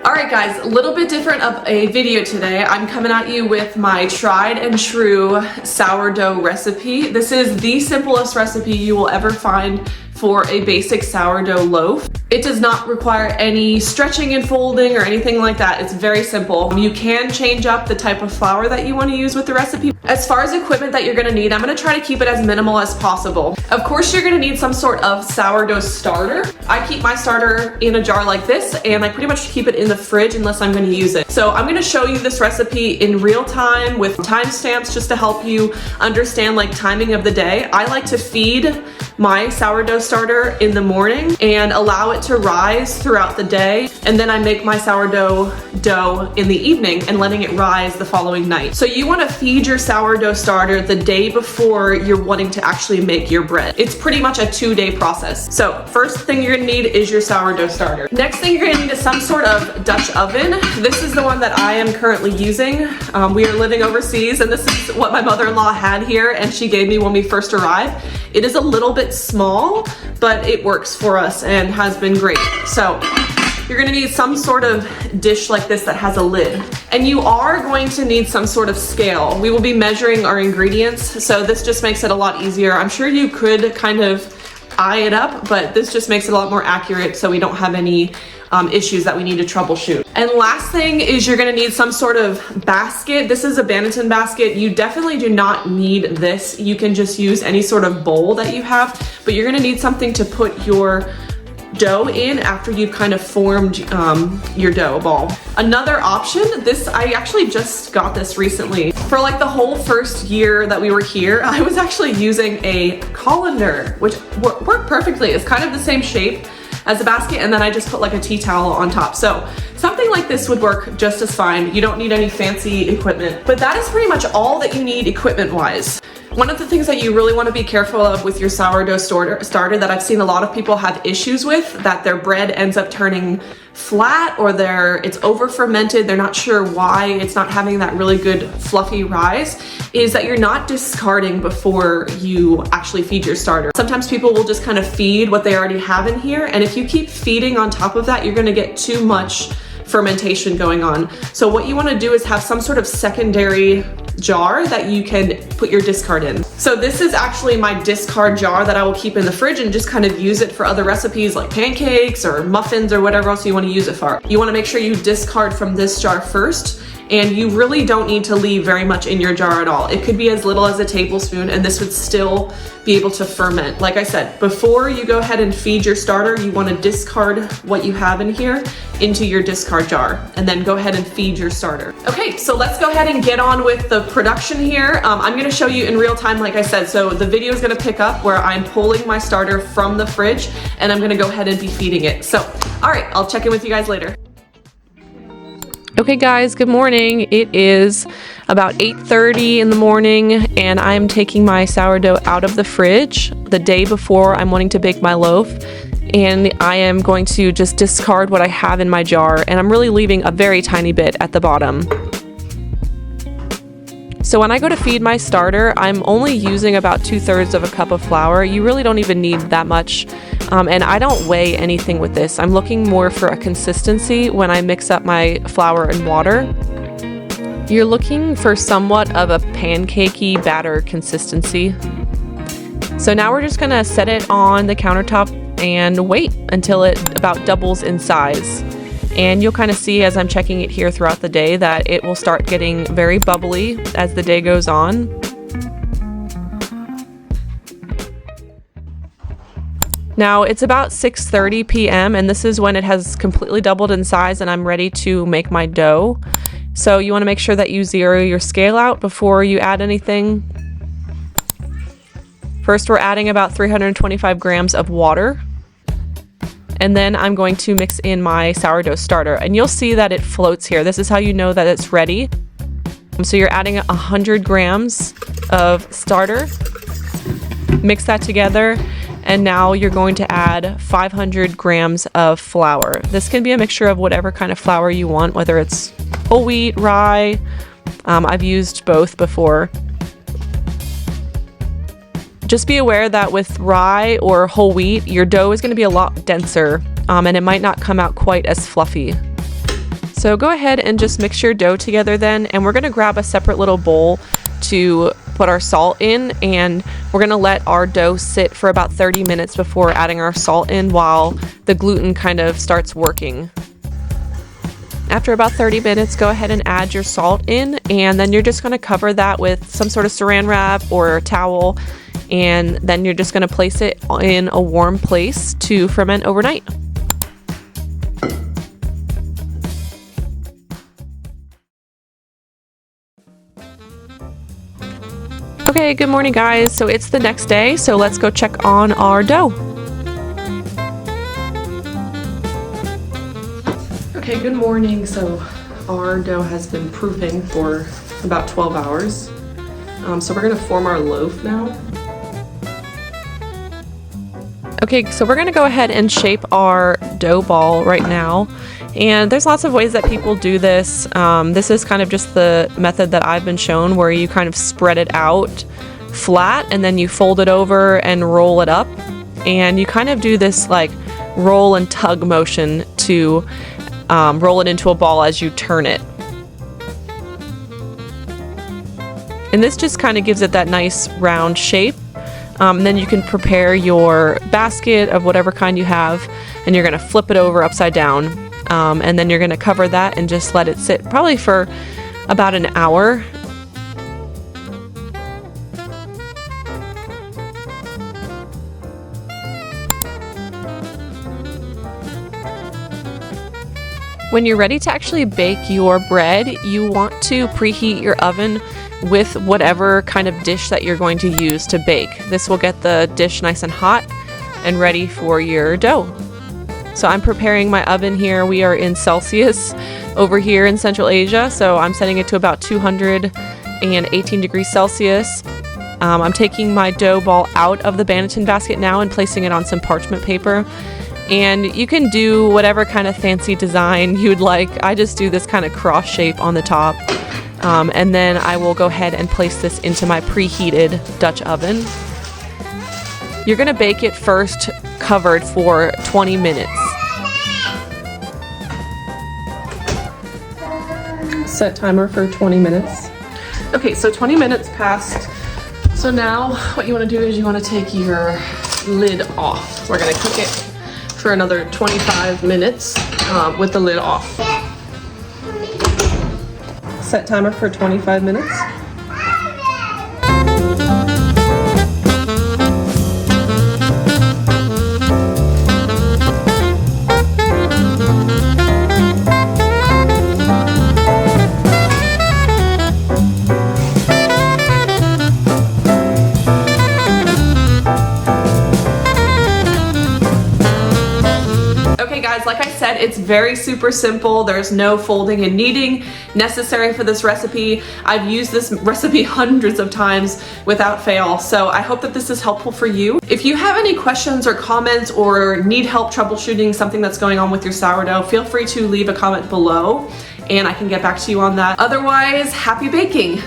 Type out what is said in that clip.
Alright guys, a little bit different of a video today. I'm coming at you with my tried and true sourdough recipe. This is the simplest recipe you will ever find for a basic sourdough loaf. It does not require any stretching and folding or anything like that. It's very simple. You can change up the type of flour that you want to use with the recipe. As far as equipment that you're going to need, I'm going to try to keep it as minimal as possible. Of course, you're going to need some sort of sourdough starter. I keep my starter in a jar like this, and I pretty much keep it in the fridge unless I'm going to use it. So I'm going to show you this recipe in real time with timestamps just to help you understand like timing of the day. I like to feed my sourdough starter in the morning and allow it to rise throughout the day, and then I make my sourdough dough in the evening and letting it rise the following night. So you want to feed your sourdough starter the day before you're wanting to actually make your bread. It's pretty much a 2-day process. So first thing you're gonna need is your sourdough starter. Next thing you're gonna need is some sort of Dutch oven. This is the one that I am currently using. We are living overseas, and this is what my mother-in-law had here and she gave me when we first arrived. It is a little bit small, but it works for us and has been great. So you're gonna need some sort of dish like this that has a lid. And you are going to need some sort of scale. We will be measuring our ingredients, so this just makes it a lot easier. I'm sure you could kind of eye it up, but this just makes it a lot more accurate so we don't have any issues that we need to troubleshoot. And last thing is you're gonna need some sort of basket. This is a Banneton basket. You definitely do not need this. You can just use any sort of bowl that you have, but you're gonna need something to put your dough in after you've kind of formed your dough ball. Another option, I actually just got this recently. For like the whole first year that we were here, I was actually using a colander, which worked perfectly. It's kind of the same shape as a basket, and then I just put like a tea towel on top. So something like this would work just as fine. You don't need any fancy equipment, but that is pretty much all that you need equipment-wise. One of the things that you really want to be careful of with your sourdough starter that I've seen a lot of people have issues with, that their bread ends up turning flat or it's over fermented, they're not sure why it's not having that really good fluffy rise, is that you're not discarding before you actually feed your starter. Sometimes people will just kind of feed what they already have in here, and if you keep feeding on top of that, you're going to get too much fermentation going on. So what you want to do is have some sort of secondary jar that you can put your discard in. So this is actually my discard jar that I will keep in the fridge and just kind of use it for other recipes like pancakes or muffins or whatever else you want to use it for. You want to make sure you discard from this jar first, and you really don't need to leave very much in your jar at all. It could be as little as a tablespoon, and this would still be able to ferment. Like I said, before you go ahead and feed your starter, you want to discard what you have in here into your discard jar, and then go ahead and feed your starter. Okay, so let's go ahead and get on with the production here. I'm going to show you in real time, like I said. So the video is going to pick up where I'm pulling my starter from the fridge, and I'm going to go ahead and be feeding it. So, all right, I'll check in with you guys later. Okay guys, good morning. It is about 8:30 in the morning, and I'm taking my sourdough out of the fridge the day before I'm wanting to bake my loaf, and I am going to just discard what I have in my jar, and I'm really leaving a very tiny bit at the bottom. So when I go to feed my starter, I'm only using about 2/3 of a cup of flour. You really don't even need that much. And I don't weigh anything with this. I'm looking more for a consistency when I mix up my flour and water. You're looking for somewhat of a pancakey batter consistency. So now we're just gonna set it on the countertop and wait until it about doubles in size. And you'll kind of see as I'm checking it here throughout the day that it will start getting very bubbly as the day goes on. Now it's about 6:30 p.m. and this is when it has completely doubled in size and I'm ready to make my dough. So you want to make sure that you zero your scale out before you add anything. First we're adding about 325 grams of water. And then I'm going to mix in my sourdough starter, and you'll see that it floats here. This is how you know that it's ready. So you're adding 100 grams of starter, mix that together, and now you're going to add 500 grams of flour. This can be a mixture of whatever kind of flour you want, whether it's whole wheat, rye. I've used both before. Just be aware that with rye or whole wheat, your dough is going to be a lot denser, and it might not come out quite as fluffy. So go ahead and just mix your dough together then, and we're gonna grab a separate little bowl to put our salt in, and we're gonna let our dough sit for about 30 minutes before adding our salt in while the gluten kind of starts working. After about 30 minutes, go ahead and add your salt in, and then you're just gonna cover that with some sort of saran wrap or a towel, and then you're just gonna place it in a warm place to ferment overnight. Okay, good morning guys. So it's the next day, so let's go check on our dough. Okay, good morning. So our dough has been proofing for about 12 hours. So we're gonna form our loaf now. Okay, so we're gonna go ahead and shape our dough ball right now. And there's lots of ways that people do this. This is kind of just the method that I've been shown, where you kind of spread it out flat and then you fold it over and roll it up. And you kind of do this like roll and tug motion to roll it into a ball as you turn it. And this just kind of gives it that nice round shape. And then you can prepare your basket of whatever kind you have, and you're gonna flip it over upside down. And then you're gonna cover that and just let it sit probably for about an hour. When you're ready to actually bake your bread, you want to preheat your oven with whatever kind of dish that you're going to use to bake. This will get the dish nice and hot and ready for your dough. So I'm preparing my oven here. We are in Celsius over here in Central Asia, so I'm setting it to about 218 degrees Celsius. I'm taking my dough ball out of the Banneton basket now and placing it on some parchment paper. And you can do whatever kind of fancy design you'd like. I just do this kind of cross shape on the top. And then I will go ahead and place this into my preheated Dutch oven. You're gonna bake it first covered for 20 minutes. Set timer for 20 minutes. Okay, so 20 minutes passed. So now what you want to do is you want to take your lid off. We're going to cook it for another 25 minutes with the lid off. Set timer for 25 minutes. Like I said, it's very super simple. There's no folding and kneading necessary for this recipe. I've used this recipe hundreds of times without fail, so I hope that this is helpful for you. If you have any questions or comments or need help troubleshooting something that's going on with your sourdough, feel free to leave a comment below and I can get back to you on that. Otherwise, happy baking!